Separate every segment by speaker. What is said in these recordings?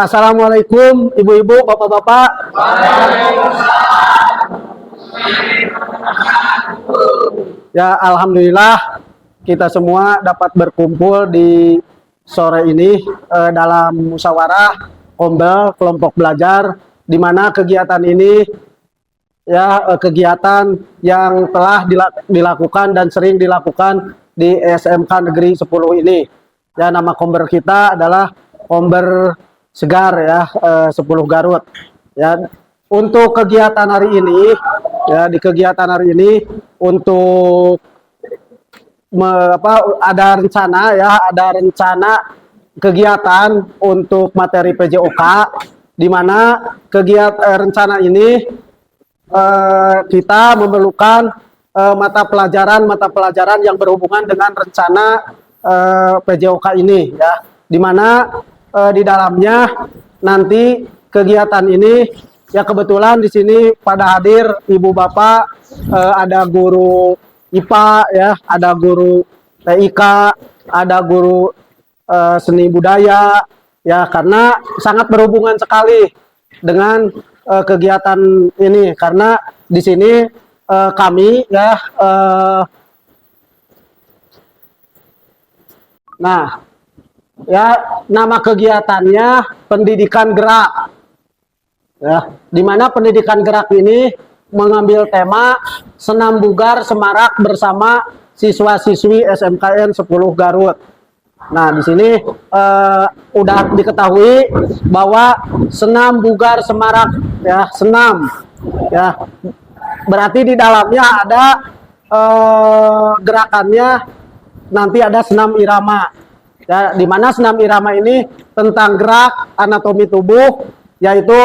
Speaker 1: Assalamualaikum ibu-ibu, bapak-bapak. Ya, alhamdulillah kita semua dapat berkumpul di sore ini dalam musyawarah Kombel kelompok belajar, di mana kegiatan ini ya kegiatan yang telah dilakukan dan sering dilakukan di SMK Negeri 10 ini. Ya, nama Kombel kita adalah Kombel Segar ya, 10 Garut. Ya, untuk kegiatan hari ini ya, di kegiatan hari ini untuk ada rencana kegiatan untuk materi PJOK, di mana kegiatan rencana ini kita memerlukan mata pelajaran yang berhubungan dengan rencana PJOK ini ya, di mana di dalamnya nanti kegiatan ini ya, kebetulan di sini pada hadir ibu bapak, ada guru IPA ya, ada guru TIK, ada guru seni budaya ya, karena sangat berhubungan sekali dengan kegiatan ini, karena di sini kami ya nah ya, nama kegiatannya pendidikan gerak ya, dimana pendidikan gerak ini mengambil tema senam bugar semarak bersama siswa-siswi SMKN 10 Garut. Nah, di sini udah diketahui bahwa senam bugar semarak ya, senam ya, berarti di dalamnya ada gerakannya, nanti ada senam irama ya, di mana senam irama ini tentang gerak anatomi tubuh, yaitu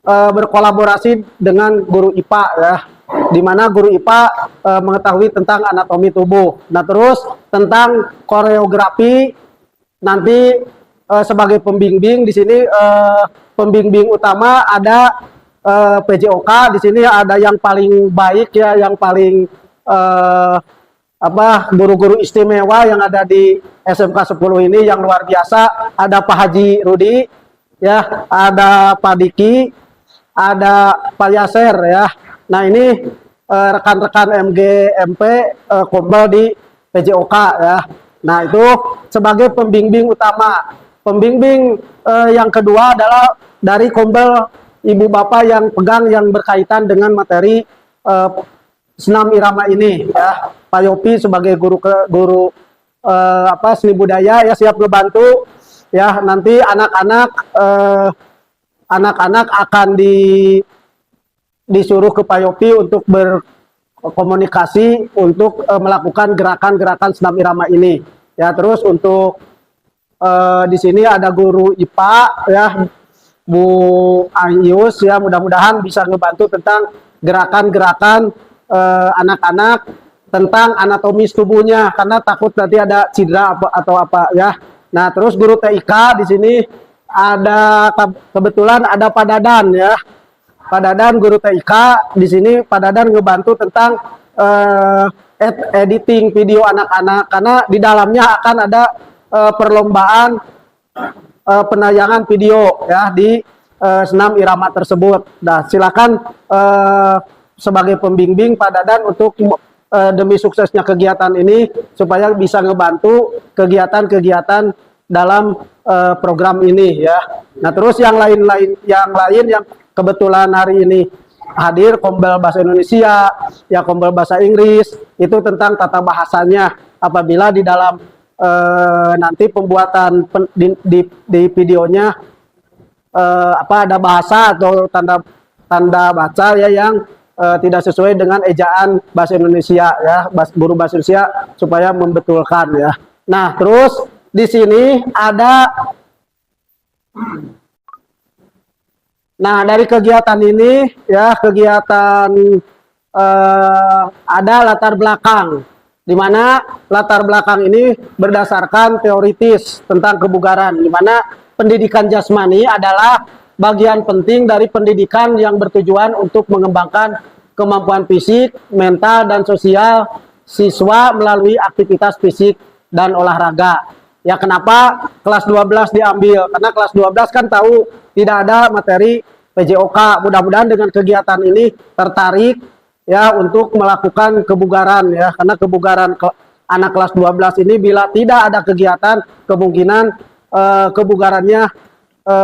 Speaker 1: berkolaborasi dengan guru IPA ya, di mana guru IPA mengetahui tentang anatomi tubuh. Nah, terus tentang koreografi nanti sebagai pembimbing di sini, pembimbing utama ada PJOK. Di sini ada yang paling baik ya, yang paling guru-guru istimewa yang ada di SMK 10 ini yang luar biasa. Ada Pak Haji Rudi ya, ada Pak Diki, ada Pak Yaser ya. Nah, ini rekan-rekan MGMP Kombel di PJOK ya. Nah, itu sebagai pembimbing utama. Pembimbing yang kedua adalah dari Kombel ibu bapak yang pegang yang berkaitan dengan materi senam irama ini ya. Pak Yopi sebagai guru seni budaya ya, siap membantu ya. Nanti anak-anak akan disuruh ke Pak Yopi untuk berkomunikasi untuk melakukan gerakan-gerakan senam irama ini ya. Terus untuk di sini ada guru IPA ya, Bu Ayus ya, mudah-mudahan bisa ngebantu tentang gerakan-gerakan anak-anak tentang anatomis tubuhnya, karena takut nanti ada cedera atau apa ya. Nah, terus guru TIK di sini ada, kebetulan ada Pak Dadan ya. Pak Dadan guru TIK di sini, Pak Dadan ngebantu tentang editing video anak-anak, karena di dalamnya akan ada perlombaan penayangan video ya di senam irama tersebut. Nah, silakan sebagai pembimbing Pak Dadan untuk demi suksesnya kegiatan ini, supaya bisa ngebantu kegiatan-kegiatan dalam program ini ya. Nah, terus yang lain yang kebetulan hari ini hadir, Kombel Bahasa Indonesia ya, Kombel Bahasa Inggris, itu tentang tata bahasanya. Apabila di dalam nanti pembuatan di videonya ada bahasa atau tanda baca ya yang tidak sesuai dengan ejaan bahasa Indonesia ya, guru bahasa Indonesia, supaya membetulkan ya. Nah, terus di sini ada, nah dari kegiatan ini ya, kegiatan ada latar belakang, di mana latar belakang ini berdasarkan teoritis tentang kebugaran, di mana pendidikan jasmani adalah bagian penting dari pendidikan yang bertujuan untuk mengembangkan kemampuan fisik, mental, dan sosial siswa melalui aktivitas fisik dan olahraga. Ya, kenapa kelas 12 diambil? Karena kelas 12 kan tahu tidak ada materi PJOK. Mudah-mudahan dengan kegiatan ini tertarik ya untuk melakukan kebugaran ya. Karena kebugaran anak kelas 12 ini bila tidak ada kegiatan, kemungkinan kebugarannya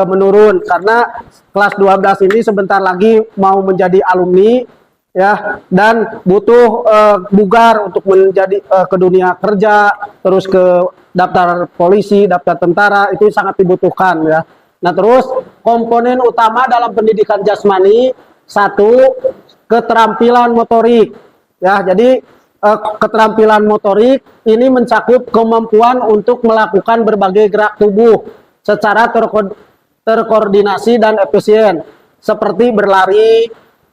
Speaker 1: menurun. Karena kelas 12 ini sebentar lagi mau menjadi alumni ya, dan butuh bugar untuk menjadi ke dunia kerja, terus ke daftar polisi, daftar tentara, itu sangat dibutuhkan ya. Nah, terus komponen utama dalam pendidikan jasmani, satu, keterampilan motorik ya. Jadi keterampilan motorik ini mencakup kemampuan untuk melakukan berbagai gerak tubuh secara terkoordinasi dan efisien, seperti berlari,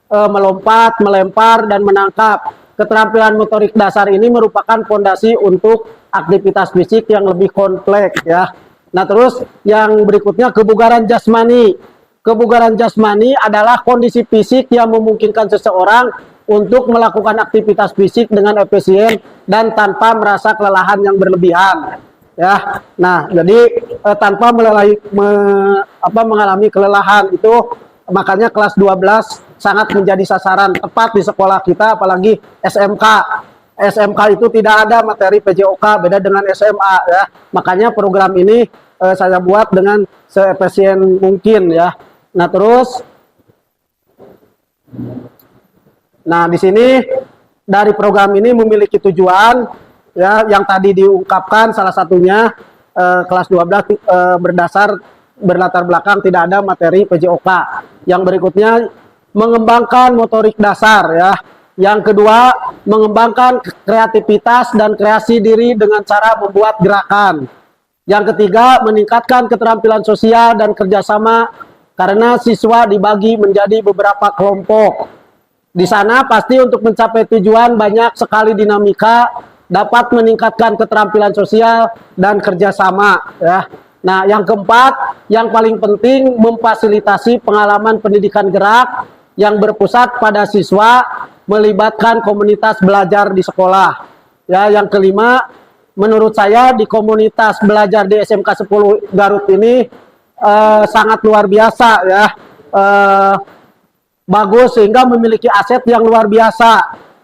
Speaker 1: melompat, melempar, dan menangkap. Keterampilan motorik dasar ini merupakan fondasi untuk aktivitas fisik yang lebih kompleks ya. Nah, terus yang berikutnya kebugaran jasmani. Kebugaran jasmani adalah kondisi fisik yang memungkinkan seseorang untuk melakukan aktivitas fisik dengan efisien dan tanpa merasa kelelahan yang berlebihan ya. Nah, jadi tanpa mengalami kelelahan itu, makanya kelas 12 sangat menjadi sasaran tepat di sekolah kita, apalagi SMK. SMK itu tidak ada materi PJOK, beda dengan SMA ya. Makanya program ini saya buat dengan seefisien mungkin ya. Nah, terus di sini dari program ini memiliki tujuan ya, yang tadi diungkapkan salah satunya kelas 12 berlatar belakang tidak ada materi PJOK. Yang berikutnya mengembangkan motorik dasar ya. Yang kedua, mengembangkan kreativitas dan kreasi diri dengan cara membuat gerakan. Yang ketiga, meningkatkan keterampilan sosial dan kerjasama karena siswa dibagi menjadi beberapa kelompok. Di sana pasti untuk mencapai tujuan banyak sekali dinamika, dapat meningkatkan keterampilan sosial dan kerjasama ya. Nah, yang keempat, yang paling penting, memfasilitasi pengalaman pendidikan gerak yang berpusat pada siswa, melibatkan komunitas belajar di sekolah. Ya, yang kelima, menurut saya di komunitas belajar di SMK 10 Garut ini sangat luar biasa ya. Bagus sehingga memiliki aset yang luar biasa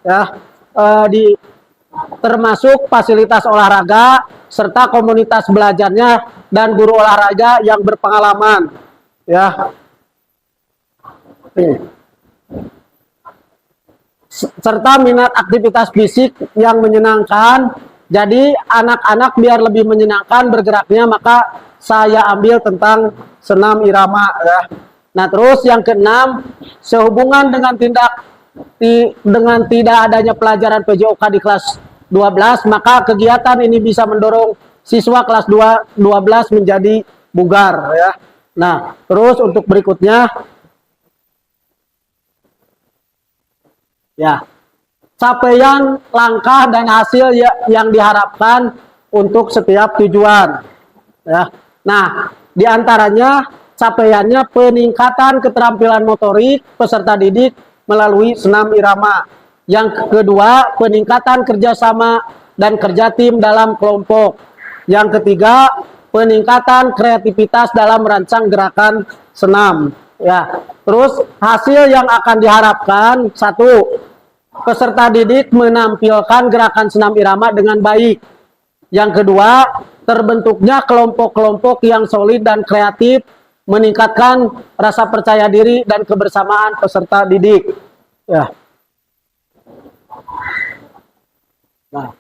Speaker 1: ya. Termasuk fasilitas olahraga serta komunitas belajarnya dan guru olahraga yang berpengalaman ya. Serta minat aktivitas fisik yang menyenangkan. Jadi anak-anak biar lebih menyenangkan bergeraknya, maka saya ambil tentang senam irama ya. Nah, terus yang keenam, sehubungan dengan tidak adanya pelajaran PJOK di kelas 12, maka kegiatan ini bisa mendorong siswa kelas 12 menjadi bugar ya. Nah, terus untuk berikutnya ya, capaian, langkah, dan hasil yang diharapkan untuk setiap tujuan ya. Nah, diantaranya capaiannya peningkatan keterampilan motorik peserta didik melalui senam irama. Yang kedua, peningkatan kerjasama dan kerja tim dalam kelompok. Yang ketiga, peningkatan kreativitas dalam merancang gerakan senam ya. Terus hasil yang akan diharapkan, satu, peserta didik menampilkan gerakan senam irama dengan baik. Yang kedua, terbentuknya kelompok-kelompok yang solid dan kreatif, meningkatkan rasa percaya diri dan kebersamaan peserta didik ya. Nah,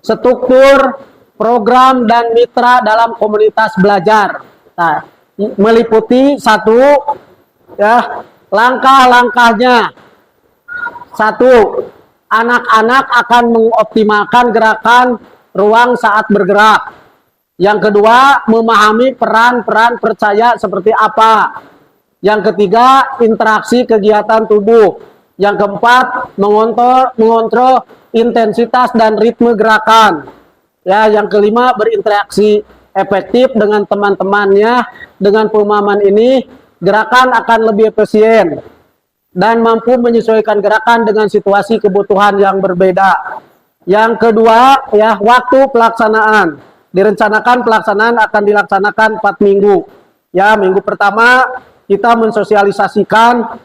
Speaker 1: struktur program dan mitra dalam komunitas belajar. Nah, meliputi satu ya, langkah-langkahnya. Satu, anak-anak akan mengoptimalkan gerakan ruang saat bergerak. Yang kedua, memahami peran-peran percaya seperti apa. Yang ketiga, interaksi kegiatan tubuh. Yang keempat, mengontrol intensitas dan ritme gerakan. Ya, yang kelima, berinteraksi efektif dengan teman-temannya. Dengan pemahaman ini, gerakan akan lebih efisien dan mampu menyesuaikan gerakan dengan situasi kebutuhan yang berbeda. Yang kedua, ya, waktu pelaksanaan. direncanakan pelaksanaan akan dilaksanakan 4 minggu. Ya, minggu pertama kita mensosialisasikan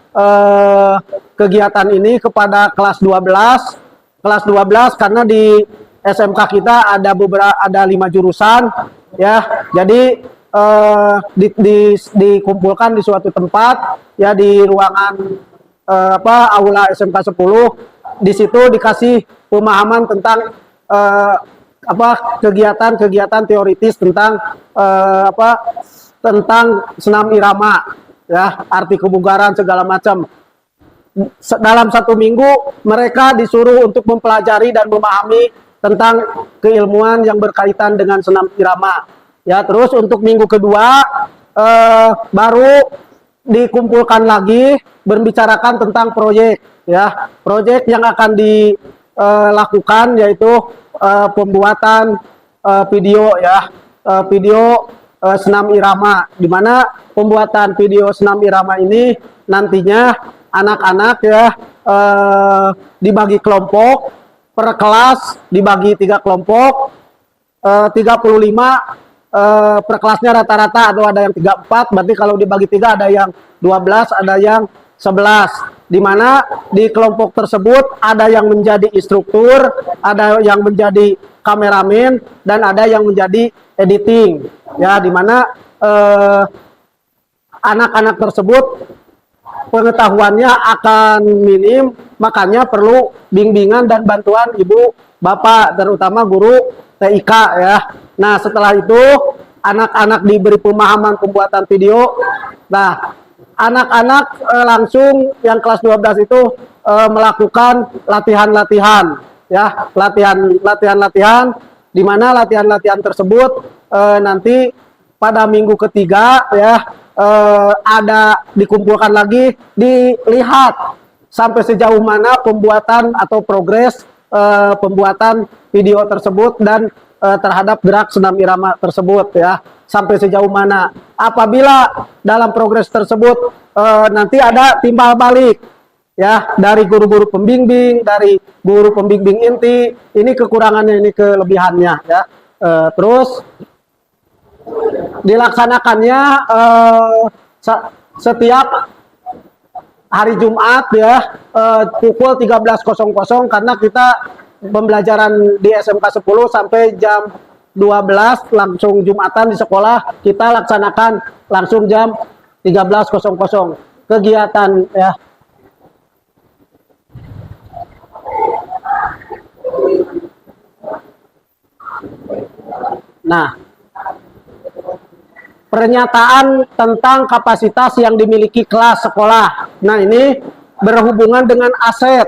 Speaker 1: kegiatan ini kepada kelas 12. Kelas 12 karena di SMK kita ada 5 jurusan ya. Jadi dikumpulkan di suatu tempat ya, di ruangan aula SMK 10. Di situ dikasih pemahaman tentang kegiatan-kegiatan teoritis tentang tentang senam irama ya, arti kebugaran segala macam. Dalam 1 minggu mereka disuruh untuk mempelajari dan memahami tentang keilmuan yang berkaitan dengan senam irama ya. Terus untuk minggu kedua baru dikumpulkan lagi membicarakan tentang proyek ya, proyek yang akan dilakukan yaitu pembuatan video ya, video senam irama, di mana pembuatan video senam irama ini nantinya anak-anak ya dibagi kelompok per kelas, dibagi 3 kelompok, 35 per kelasnya rata-rata, atau ada yang 34, berarti kalau dibagi 3 ada yang 12, ada yang 11, di mana di kelompok tersebut ada yang menjadi instruktur, ada yang menjadi kameramen, dan ada yang menjadi editing ya, di mana anak-anak tersebut pengetahuannya akan minim, makanya perlu bimbingan dan bantuan ibu bapak, terutama guru TIK ya. Nah, setelah itu anak-anak diberi pemahaman pembuatan video. Nah, anak-anak langsung yang kelas 12 itu melakukan latihan-latihan ya, latihan-latihan di mana latihan-latihan tersebut nanti pada minggu ketiga ya ada dikumpulkan lagi, dilihat sampai sejauh mana pembuatan atau progres pembuatan video tersebut dan terhadap gerak senam irama tersebut ya, sampai sejauh mana. Apabila dalam progres tersebut nanti ada timbal balik ya dari guru-guru pembimbing, dari guru pembimbing inti, ini kekurangannya, ini kelebihannya ya. Terus dilaksanakannya setiap hari Jumat ya, pukul 13.00, karena kita pembelajaran di SMK 10 sampai jam 12 langsung Jumatan di sekolah, kita laksanakan langsung jam 13.00 kegiatan ya. Nah, pernyataan tentang kapasitas yang dimiliki kelas sekolah. Nah, ini berhubungan dengan aset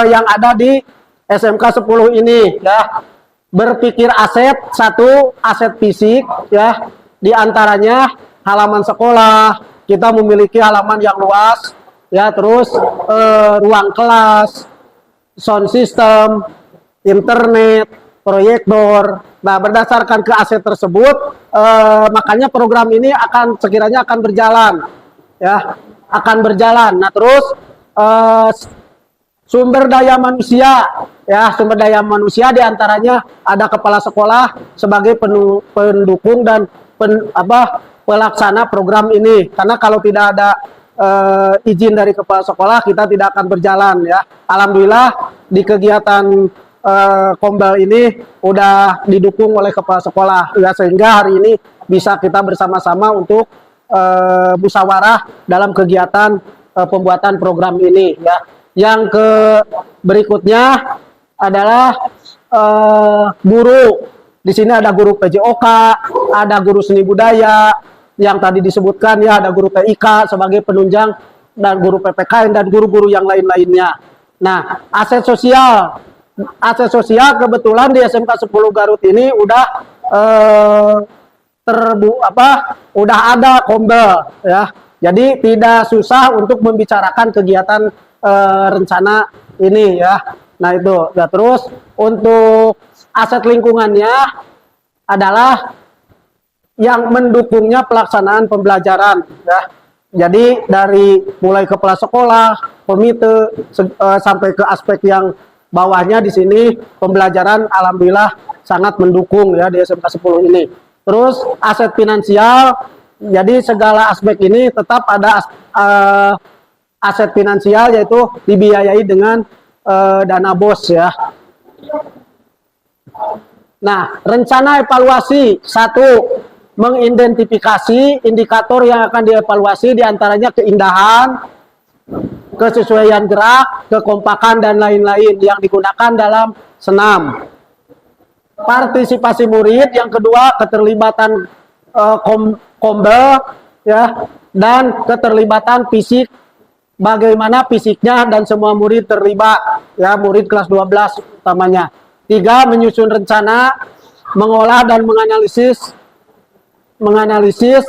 Speaker 1: yang ada di SMK 10 ini ya. Berpikir aset, satu aset fisik ya, diantaranya halaman sekolah, kita memiliki halaman yang luas ya, terus ruang kelas, sound system, internet, proyektor. Nah, berdasarkan ke aset tersebut makanya program ini sekiranya akan berjalan ya, akan berjalan. Nah, terus sumber daya manusia ya, sumber daya manusia diantaranya ada kepala sekolah sebagai pendukung dan pelaksana program ini, karena kalau tidak ada izin dari kepala sekolah kita tidak akan berjalan ya. Alhamdulillah di kegiatan Kombel ini udah didukung oleh kepala sekolah ya, sehingga hari ini bisa kita bersama-sama untuk musyawarah dalam kegiatan pembuatan program ini ya. Yang berikutnya adalah guru. Di sini ada guru PJOK, ada guru seni budaya yang tadi disebutkan ya, ada guru TIK sebagai penunjang, dan guru PPKN dan guru-guru yang lain-lainnya. Nah, aset sosial kebetulan di SMK 10 Garut ini udah udah ada Kombel ya. Jadi tidak susah untuk membicarakan kegiatan rencana ini ya. Nah, itu ya. Terus untuk aset lingkungannya adalah yang mendukungnya pelaksanaan pembelajaran ya. Jadi dari mulai kepala sekolah, komite sampai ke aspek yang bawahnya di sini pembelajaran alhamdulillah sangat mendukung ya di SMK 10 ini. Terus aset finansial, jadi segala aspek ini tetap ada aset finansial, yaitu dibiayai dengan dana BOS ya. Nah, rencana evaluasi, satu, mengidentifikasi indikator yang akan dievaluasi, diantaranya keindahan, kesesuaian gerak, kekompakan, dan lain-lain yang digunakan dalam senam. Partisipasi murid, yang kedua keterlibatan kombel ya, dan keterlibatan fisik, bagaimana fisiknya dan semua murid terlibat ya, murid kelas 12 utamanya. Tiga, menyusun rencana, mengolah dan menganalisis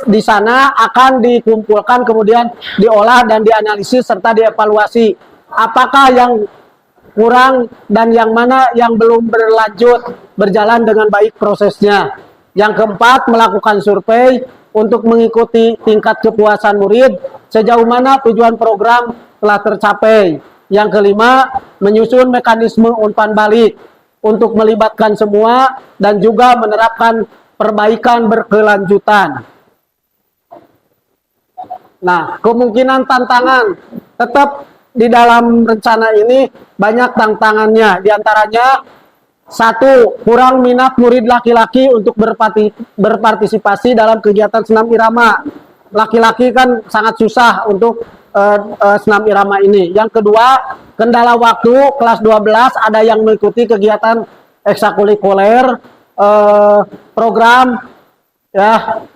Speaker 1: di sana akan dikumpulkan, kemudian diolah dan dianalisis serta dievaluasi apakah yang kurang dan yang mana yang belum berjalan dengan baik prosesnya. Yang keempat, melakukan survei untuk mengikuti tingkat kepuasan murid, sejauh mana tujuan program telah tercapai. Yang kelima, menyusun mekanisme umpan balik untuk melibatkan semua dan juga menerapkan perbaikan berkelanjutan. Nah, kemungkinan tantangan tetap di dalam rencana ini banyak tantangannya. Di antaranya, satu, kurang minat murid laki-laki untuk berpartisipasi dalam kegiatan senam irama. Laki-laki kan sangat susah untuk senam irama ini. Yang kedua, kendala waktu, kelas 12 ada yang mengikuti kegiatan ekstrakurikuler, program ya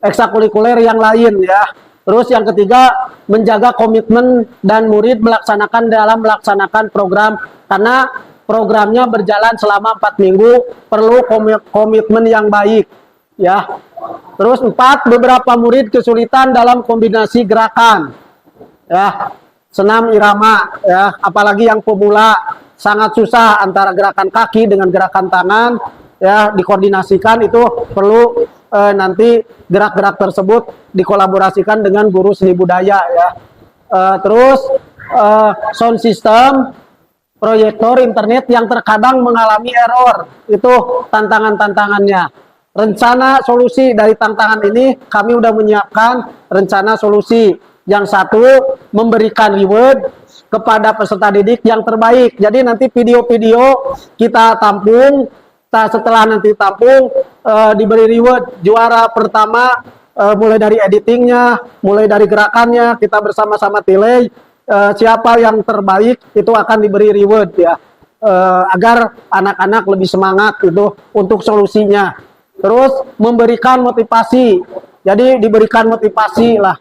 Speaker 1: ekstrakurikuler yang lain ya. Terus yang ketiga, menjaga komitmen dan murid melaksanakan program, karena programnya berjalan selama 4 minggu, perlu komitmen yang baik ya. Terus 4, beberapa murid kesulitan dalam kombinasi gerakan ya, senam irama ya, apalagi yang pemula sangat susah antara gerakan kaki dengan gerakan tangan ya, dikoordinasikan. Itu perlu nanti gerak-gerak tersebut dikolaborasikan dengan guru seni budaya ya. Terus sound system, proyektor internet yang terkadang mengalami error, itu tantangan-tantangannya. Rencana solusi dari tantangan ini, kami sudah menyiapkan rencana solusi. Yang satu, memberikan reward kepada peserta didik yang terbaik. Jadi nanti video-video kita tampung, setelah nanti tampung diberi reward. Juara pertama mulai dari editingnya, mulai dari gerakannya, kita bersama-sama nilai. Siapa yang terbaik itu akan diberi reward ya, agar anak-anak lebih semangat itu untuk solusinya. Terus memberikan motivasi, jadi diberikan motivasi lah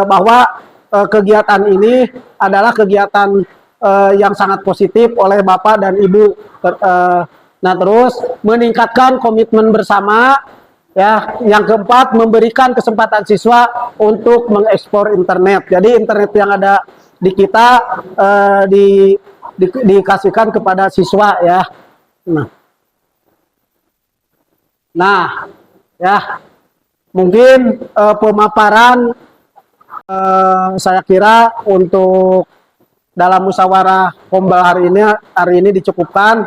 Speaker 1: bahwa kegiatan ini adalah kegiatan yang sangat positif oleh Bapak dan Ibu. Nah, terus meningkatkan komitmen bersama ya. Yang keempat, memberikan kesempatan siswa untuk mengekspor internet. Jadi internet yang ada di kita dikasihkan kepada siswa ya. Nah ya, mungkin pemaparan saya kira untuk dalam musyawarah kombal hari ini dicukupkan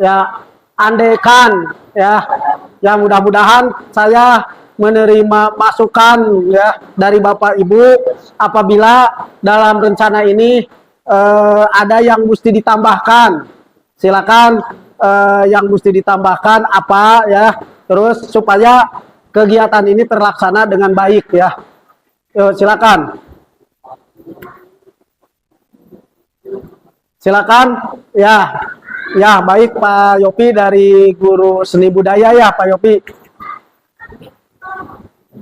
Speaker 1: ya. Andaikan ya mudah-mudahan saya menerima masukan ya dari Bapak Ibu, apabila dalam rencana ini ada yang mesti ditambahkan, silakan yang mesti ditambahkan apa ya, terus supaya kegiatan ini terlaksana dengan baik ya. Silakan ya. Ya, baik Pak Yopi dari Guru Seni Budaya ya, Pak Yopi.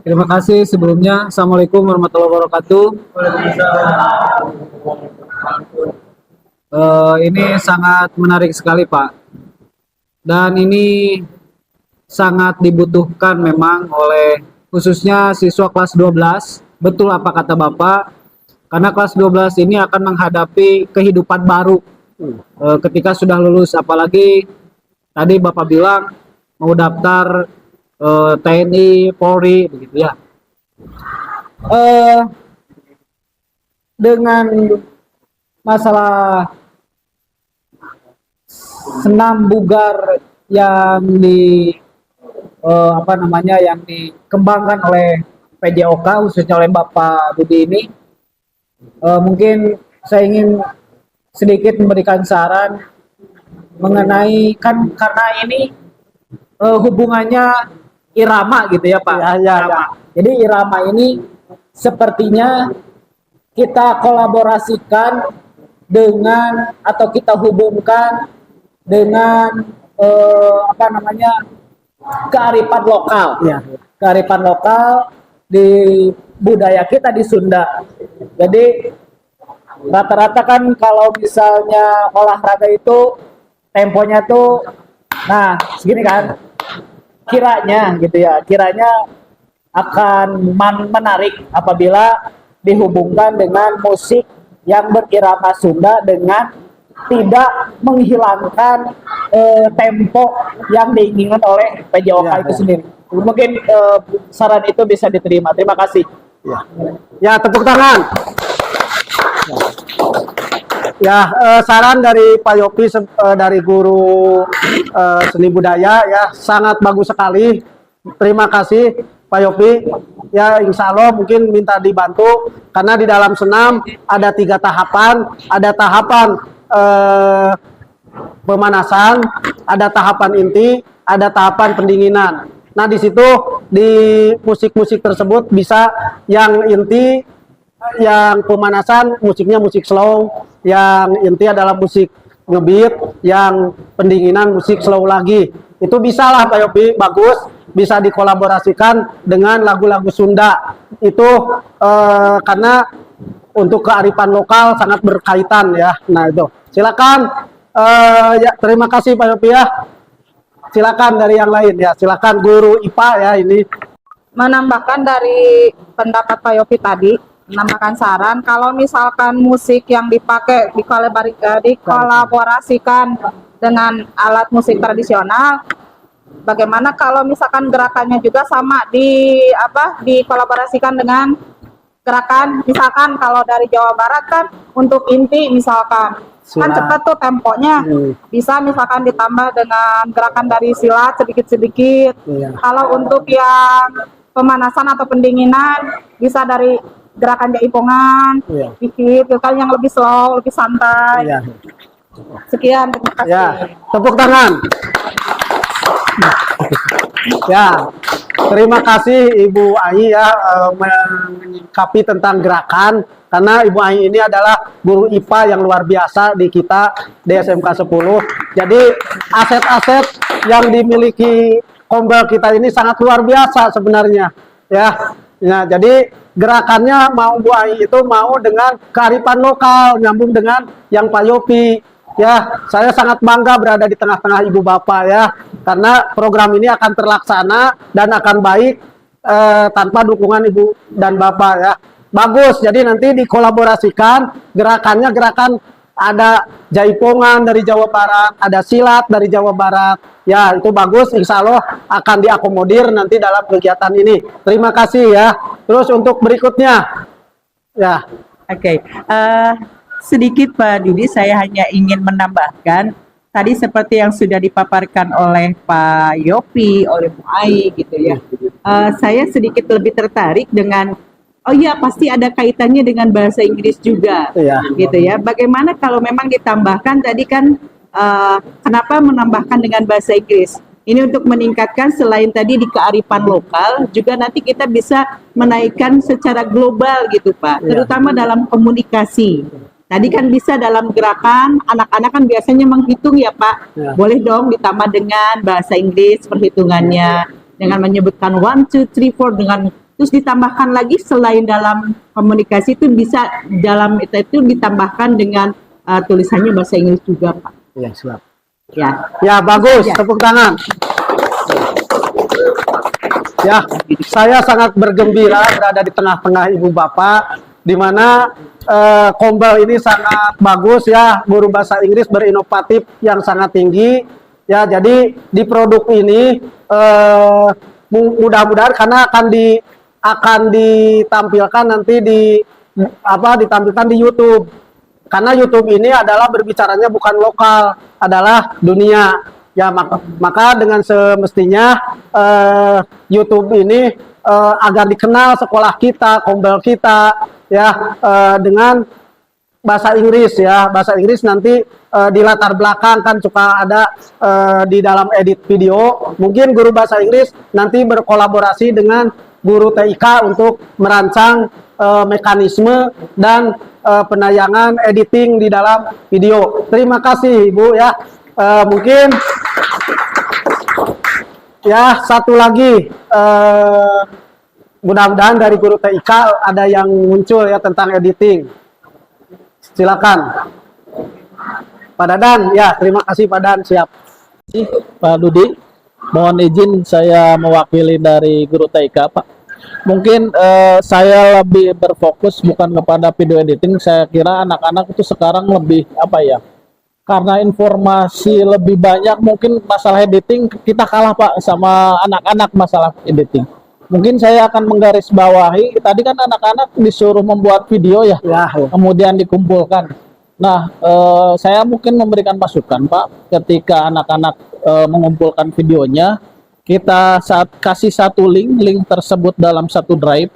Speaker 2: Terima kasih sebelumnya. Assalamualaikum warahmatullahi wabarakatuh. Ini sangat menarik sekali Pak. Dan ini sangat dibutuhkan memang oleh khususnya siswa kelas 12. Betul apa kata Bapak, karena kelas 12 ini akan menghadapi kehidupan baru ketika sudah lulus, apalagi tadi Bapak bilang mau daftar TNI, Polri, begitu ya. Dengan masalah senam bugar yang yang dikembangkan oleh PJOK khususnya oleh Bapak Budi ini, mungkin saya ingin sedikit memberikan saran mengenai karena ini hubungannya irama gitu ya Pak. Irama. Jadi irama ini sepertinya kita kolaborasikan dengan atau kita hubungkan dengan kearifan lokal. Ya. Kearifan lokal di budaya kita di Sunda. Jadi rata-rata kan kalau misalnya olahraga itu temponya tuh nah segini kan, kiranya akan menarik apabila dihubungkan dengan musik yang berirama Sunda dengan tidak menghilangkan tempo yang diinginkan oleh PJOK itu sendiri. Mungkin saran itu bisa diterima. Terima kasih.
Speaker 1: Ya, tepuk tangan. Ya, saran dari Pak Yopi dari guru seni budaya ya sangat bagus sekali. Terima kasih Pak Yopi. Ya, insya Allah mungkin minta dibantu karena di dalam senam ada 3 tahapan. Ada tahapan pemanasan, ada tahapan inti, ada tahapan pendinginan. Nah, di situ di musik-musik tersebut bisa yang inti, yang pemanasan musiknya musik slow, yang inti adalah musik ngebeat, yang pendinginan musik slow lagi. Itu bisa lah Pak Yopi, bagus, bisa dikolaborasikan dengan lagu-lagu Sunda. Itu karena untuk kearifan lokal sangat berkaitan ya. Nah itu, silakan. Ya, terima kasih Pak Yopi ya. Silakan dari yang lain ya. Silakan guru IPA ya ini.
Speaker 3: Menambahkan dari pendapat Pak Yopi tadi, menambahkan saran kalau misalkan musik yang dipakai dikolaborasikan dengan alat musik tradisional, bagaimana kalau misalkan gerakannya juga sama dikolaborasikan dengan gerakan, misalkan kalau dari Jawa Barat kan untuk inti misalkan kan cepat tuh temponya, bisa misalkan ditambah dengan gerakan dari silat sedikit-sedikit. Kalau untuk yang pemanasan atau pendinginan bisa dari gerakan jaipongan, dikit, kan yang lebih slow, lebih santai. Sekian, terima kasih.
Speaker 1: Ya, tepuk tangan. Ya, terima kasih Ibu Ai ya menyikapi tentang gerakan, karena Ibu Ai ini adalah guru IPA yang luar biasa di kita di SMK 10. Jadi aset-aset yang dimiliki Kombel kita ini sangat luar biasa sebenarnya ya. Nah, jadi gerakannya mau Bu Ai itu mau dengan kearifan lokal, nyambung dengan yang Pak Yopi. Ya, saya sangat bangga berada di tengah-tengah ibu bapak ya, karena program ini akan terlaksana dan akan baik tanpa dukungan ibu dan bapak ya. Bagus, jadi nanti dikolaborasikan gerakannya, gerakan ada jaipongan dari Jawa Barat, ada silat dari Jawa Barat. Ya, itu bagus, insya Allah akan diakomodir nanti dalam kegiatan ini. Terima kasih ya. Terus untuk berikutnya, ya.
Speaker 4: Oke. Sedikit Pak Dudi, saya hanya ingin menambahkan tadi seperti yang sudah dipaparkan oleh Pak Yopi, oleh Bu Ai gitu ya. Saya sedikit lebih tertarik dengan oh iya pasti ada kaitannya dengan bahasa Inggris juga, gitu ya. Bagaimana kalau memang ditambahkan tadi kan kenapa menambahkan dengan bahasa Inggris? Ini untuk meningkatkan selain tadi di kearifan lokal, juga nanti kita bisa menaikkan secara global gitu Pak, terutama dalam komunikasi. Tadi kan bisa dalam gerakan, anak-anak kan biasanya menghitung ya Pak. Boleh dong ditambah dengan bahasa Inggris perhitungannya, dengan menyebutkan 1, 2, 3, 4, dengan terus ditambahkan lagi selain dalam komunikasi itu bisa dalam itu ditambahkan dengan tulisannya bahasa Inggris juga Pak.
Speaker 1: Ya, siap.
Speaker 4: Ya,
Speaker 1: bagus, tepuk tangan. Ya, saya sangat bergembira berada di tengah-tengah ibu bapak, di mana Kombel ini sangat bagus ya, guru bahasa Inggris berinovatif yang sangat tinggi ya. Jadi di produk ini mudah-mudahan karena akan ditampilkan nanti ditampilkan di YouTube, karena YouTube ini adalah berbicaranya bukan lokal, adalah dunia. Ya maka dengan semestinya YouTube ini agar dikenal sekolah kita, kombel kita, ya dengan bahasa Inggris ya. Bahasa Inggris nanti di latar belakang kan suka ada di dalam edit video. Mungkin guru bahasa Inggris nanti berkolaborasi dengan guru TIK untuk merancang mekanisme dan penayangan editing di dalam video. Terima kasih Ibu ya. Mungkin ya satu lagi mudah-mudahan dari guru TIK ada yang muncul ya tentang editing. Silakan Pak Dadan. Ya, terima kasih Pak Dadan, siap.
Speaker 5: Pak Dudi, mohon izin saya mewakili dari guru TIK, Pak. Mungkin saya lebih berfokus bukan kepada video editing. Saya kira anak-anak itu sekarang lebih apa ya? Karena informasi lebih banyak, mungkin masalah editing kita kalah Pak sama anak-anak masalah editing. Mungkin saya akan menggarisbawahi, tadi kan anak-anak disuruh membuat video ya, kemudian dikumpulkan. Nah, saya mungkin memberikan masukan Pak, ketika anak-anak mengumpulkan videonya, kita kasih satu link tersebut dalam satu drive.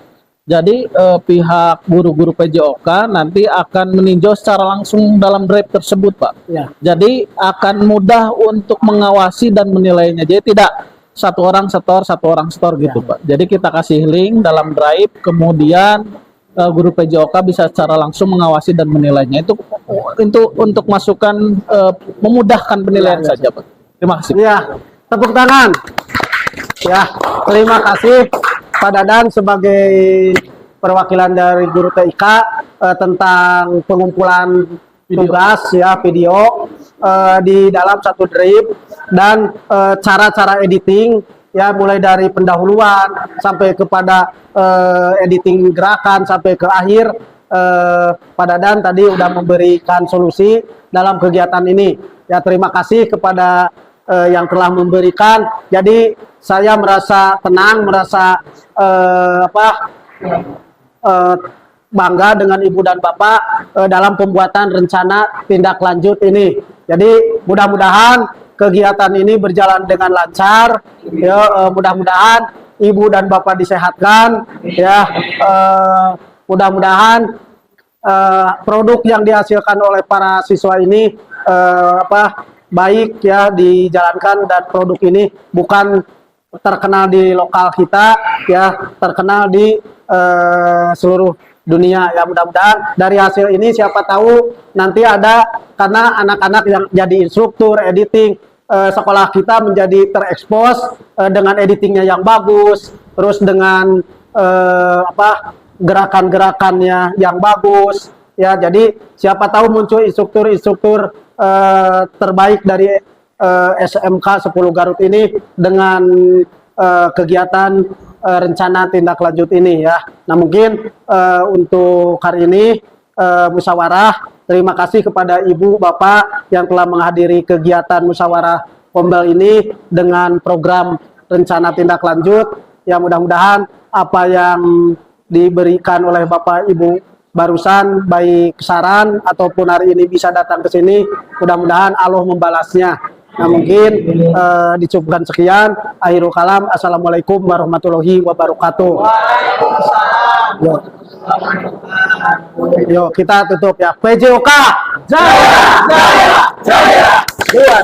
Speaker 5: Jadi pihak guru-guru PJOK nanti akan meninjau secara langsung dalam drive tersebut Pak.
Speaker 1: Ya.
Speaker 5: Jadi akan mudah untuk mengawasi dan menilainya. Jadi tidak satu orang setor gitu Pak. Jadi kita kasih link dalam drive, kemudian guru PJOK bisa secara langsung mengawasi dan menilainya. Itu untuk masukan memudahkan penilaian saja Pak. Terima kasih.
Speaker 1: Ya, tepuk tangan. Ya, terima kasih Pak Dadan sebagai perwakilan dari guru TIK tentang pengumpulan tugas ya video di dalam satu drive dan cara-cara editing ya, mulai dari pendahuluan sampai kepada editing gerakan sampai ke akhir. Pak Dadan tadi sudah memberikan solusi dalam kegiatan ini. Ya, terima kasih kepada yang telah memberikan. Jadi saya merasa tenang, merasa bangga dengan Ibu dan Bapak dalam pembuatan rencana tindak lanjut ini. Jadi mudah-mudahan kegiatan ini berjalan dengan lancar. Ya, mudah-mudahan Ibu dan Bapak disehatkan. Ya, mudah-mudahan produk yang dihasilkan oleh para siswa ini baik ya dijalankan, dan produk ini bukan terkenal di lokal kita ya, terkenal di seluruh dunia ya. Mudah-mudahan dari hasil ini siapa tahu nanti ada, karena anak-anak yang jadi instruktur editing sekolah kita menjadi terekspos dengan editingnya yang bagus, terus dengan gerakan-gerakannya yang bagus ya. Jadi siapa tahu muncul instruktur-instruktur terbaik dari SMK 10 Garut ini dengan kegiatan rencana tindak lanjut ini ya. Nah, mungkin untuk hari ini musyawarah, terima kasih kepada Ibu Bapak yang telah menghadiri kegiatan musyawarah Kombel ini dengan program rencana tindak lanjut. Ya, mudah-mudahan apa yang diberikan oleh Bapak Ibu barusan, baik saran ataupun hari ini bisa datang ke sini, mudah-mudahan Allah membalasnya. Nah, mungkin dicukupkan sekian. Akhirul kalam. Assalamualaikum warahmatullahi wabarakatuh. Yo, kita tutup ya. PJOK Jaya, Jaya, Jaya.